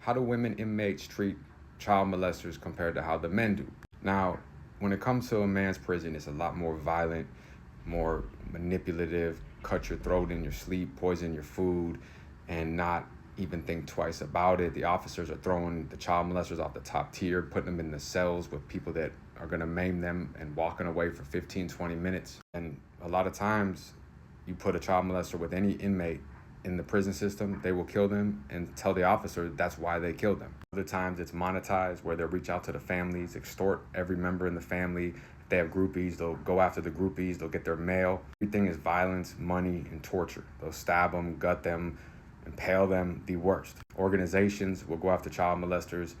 how do women inmates treat child molesters compared to how the men do? Now, when it comes to a man's prison, it's a lot more violent, more manipulative, cut your throat in your sleep, poison your food, and not even think twice about it. The officers are throwing the child molesters off the top tier, putting them in the cells with people that are going to maim them and walking away for 15, 20 minutes. And a lot of times you put a child molester with any inmate in the prison system, they will kill them and tell the officer that's why they killed them. Other times it's monetized, where they'll reach out to the families, extort every member in the family. If they have groupies, they'll go after the groupies, they'll get their mail. Everything is violence, money, and torture. They'll stab them, gut them, impale them, the worst. Organizations will go after child molesters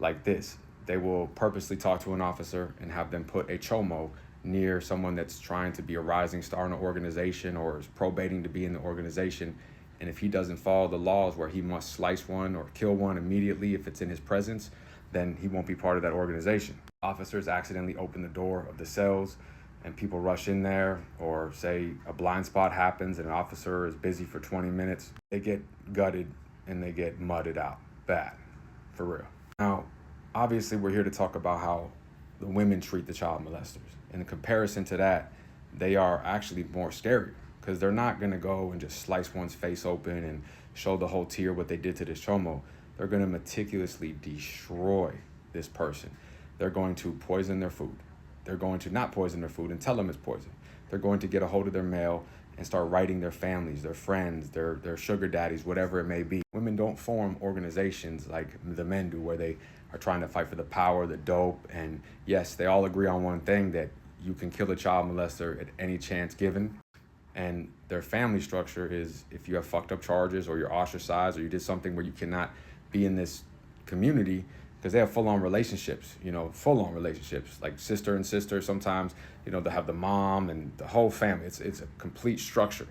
like this. They will purposely talk to an officer and have them put a chomo near someone that's trying to be a rising star in an organization or is probating to be in the organization. And if he doesn't follow the laws where he must slice one or kill one immediately if it's in his presence, then he won't be part of that organization. Officers accidentally open the door of the cells and people rush in there, or say a blind spot happens and an officer is busy for 20 minutes, they get gutted and they get mudded out. Bad, for real. Now, obviously we're here to talk about how the women treat the child molesters. In comparison to that, they are actually more scary, because they're not gonna go and just slice one's face open and show the whole tier what they did to this chomo. They're gonna meticulously destroy this person. They're going to poison their food. They're going to not poison their food and tell them it's poison. They're going to get a hold of their mail and start writing their families, their friends, their sugar daddies, whatever it may be. Women don't form organizations like the men do, where they are trying to fight for the power, the dope, and yes, they all agree on one thing, that you can kill a child molester at any chance given. And their family structure is, if you have fucked up charges or you're ostracized or you did something where you cannot be in this community, because they have full-on relationships, full-on relationships, like sister and sister. Sometimes, they'll have the mom and the whole family. It's a complete structure.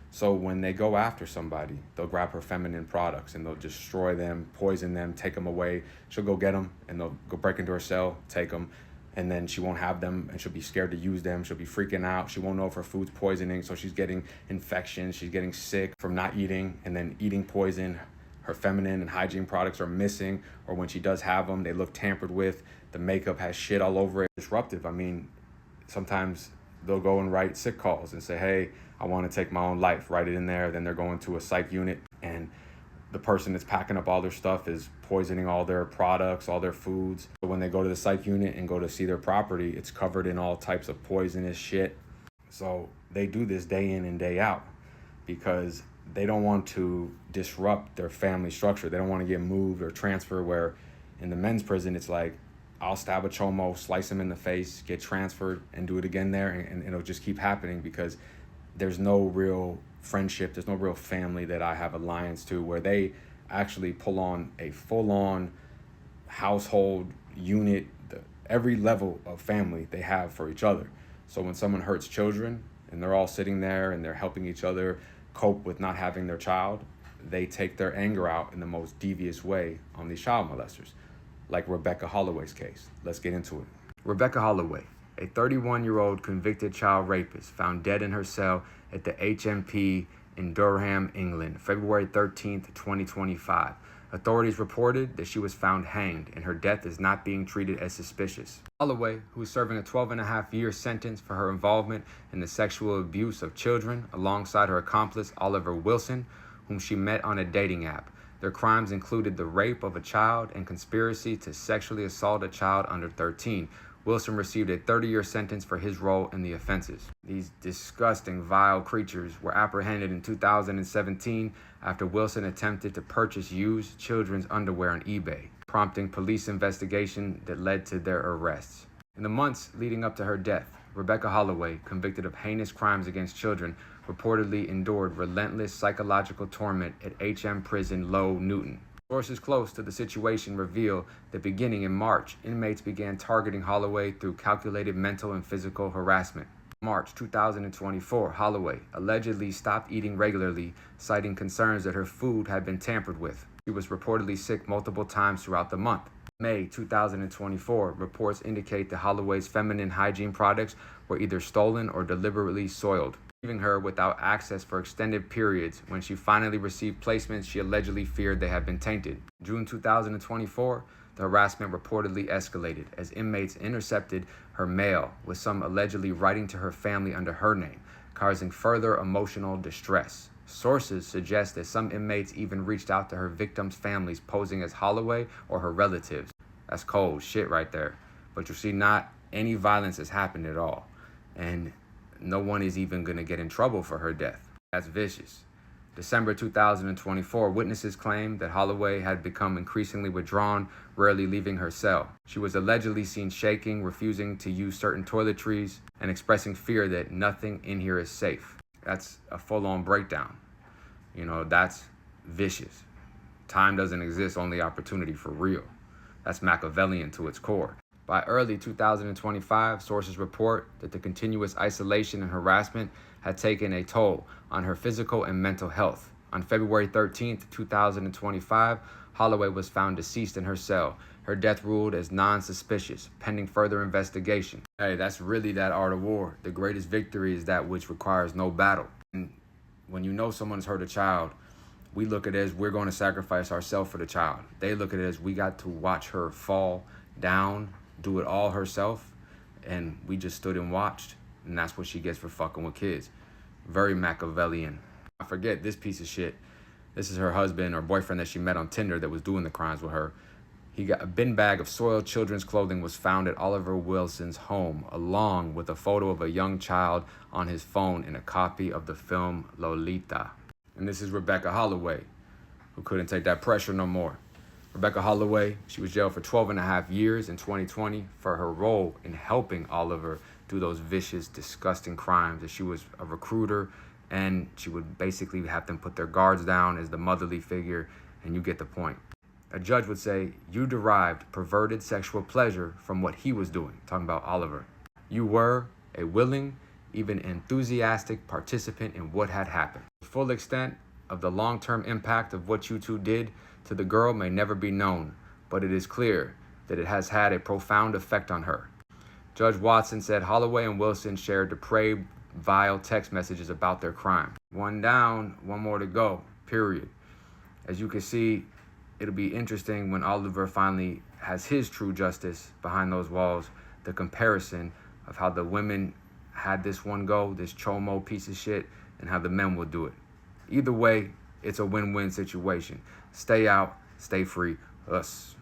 So when they go after somebody, they'll grab her feminine products and they'll destroy them, poison them, take them away. She'll go get them and they'll go break into her cell, take them, and then she won't have them and she'll be scared to use them. She'll be freaking out. She won't know if her food's poisoning, so she's getting infections. She's getting sick from not eating and then eating poison. Her feminine and hygiene products are missing, or when she does have them, they look tampered with. The makeup has shit all over it. Disruptive. I mean, sometimes they'll go and write sick calls and say, hey, I want to take my own life. Write it in there. Then they're going to a psych unit, and the person that's packing up all their stuff is poisoning all their products, all their foods. But when they go to the psych unit and go to see their property, it's covered in all types of poisonous shit. So they do this day in and day out because they don't want to disrupt their family structure. They don't want to get moved or transferred, where in the men's prison, it's like, I'll stab a chomo, slice him in the face, get transferred, and do it again there. And it'll just keep happening because there's no real friendship. There's no real family that I have alliance to, where they actually pull on a full-on household unit, every level of family they have for each other. So when someone hurts children and they're all sitting there and they're helping each other cope with not having their child, they take their anger out in the most devious way on these child molesters, like Rebecca Holloway's case. Let's get into it. Rebecca Holloway, a 31-year-old convicted child rapist, found dead in her cell at the HMP in Durham, England, February 13th, 2025. Authorities reported that she was found hanged, and her death is not being treated as suspicious. Holloway, who is serving a 12.5-year sentence for her involvement in the sexual abuse of children alongside her accomplice, Oliver Wilson, whom she met on a dating app. Their crimes included the rape of a child and conspiracy to sexually assault a child under 13. Wilson received a 30-year sentence for his role in the offenses. These disgusting, vile creatures were apprehended in 2017 after Wilson attempted to purchase used children's underwear on eBay, prompting police investigation that led to their arrests. In the months leading up to her death, Rebecca Holloway, convicted of heinous crimes against children, reportedly endured relentless psychological torment at HM Prison Low Newton. Sources close to the situation reveal that beginning in March, inmates began targeting Holloway through calculated mental and physical harassment. March 2024, Holloway allegedly stopped eating regularly, citing concerns that her food had been tampered with. She was reportedly sick multiple times throughout the month. May 2024, reports indicate that Holloway's feminine hygiene products were either stolen or deliberately soiled. leaving her without access for extended periods. When she finally received placements, she allegedly feared they had been tainted. June 2024, the harassment reportedly escalated as inmates intercepted her mail, with some allegedly writing to her family under her name, causing further emotional distress. Sources suggest that some inmates even reached out to her victims' families posing as Holloway or her relatives. That's cold shit right there. But you see, not any violence has happened at all. And no one is even going to get in trouble for her death. That's vicious. December 2024, witnesses claimed that Holloway had become increasingly withdrawn, rarely leaving her cell. She was allegedly seen shaking, refusing to use certain toiletries, and expressing fear that nothing in here is safe. That's a full-on breakdown. That's vicious. Time doesn't exist, only opportunity for real. That's Machiavellian to its core. By early 2025, sources report that the continuous isolation and harassment had taken a toll on her physical and mental health. On February 13th, 2025, Holloway was found deceased in her cell, her death ruled as non-suspicious, pending further investigation. Hey, that's really that art of war. The greatest victory is that which requires no battle. And when you know someone's hurt a child, we look at it as we're going to sacrifice ourselves for the child. They look at it as we got to watch her fall down, do it all herself, and we just stood and watched. And that's what she gets for fucking with kids. Very Machiavellian. I forget this piece of shit. This is her husband or boyfriend that she met on Tinder that was doing the crimes with her. He got a bin bag of soiled children's clothing was found at Oliver Wilson's home, along with a photo of a young child on his phone and a copy of the film Lolita. And this is Rebecca Holloway, who couldn't take that pressure no more. Rebecca Holloway, she was jailed for 12 and a half years in 2020 for her role in helping Oliver do those vicious, disgusting crimes. That she was a recruiter, and she would basically have them put their guards down as the motherly figure, and you get the point. A judge would say, you derived perverted sexual pleasure from what he was doing, talking about Oliver. You were a willing, even enthusiastic participant in what had happened. The full extent of the long-term impact of what you two did to the girl may never be known, but it is clear that it has had a profound effect on her. Judge Watson said Holloway and Wilson shared depraved, vile text messages about their crime. One down, one more to go, period. As you can see, it'll be interesting when Oliver finally has his true justice behind those walls, the comparison of how the women had this one go, this chomo piece of shit, and how the men will do it. Either way, it's a win-win situation. Stay out, stay free, us.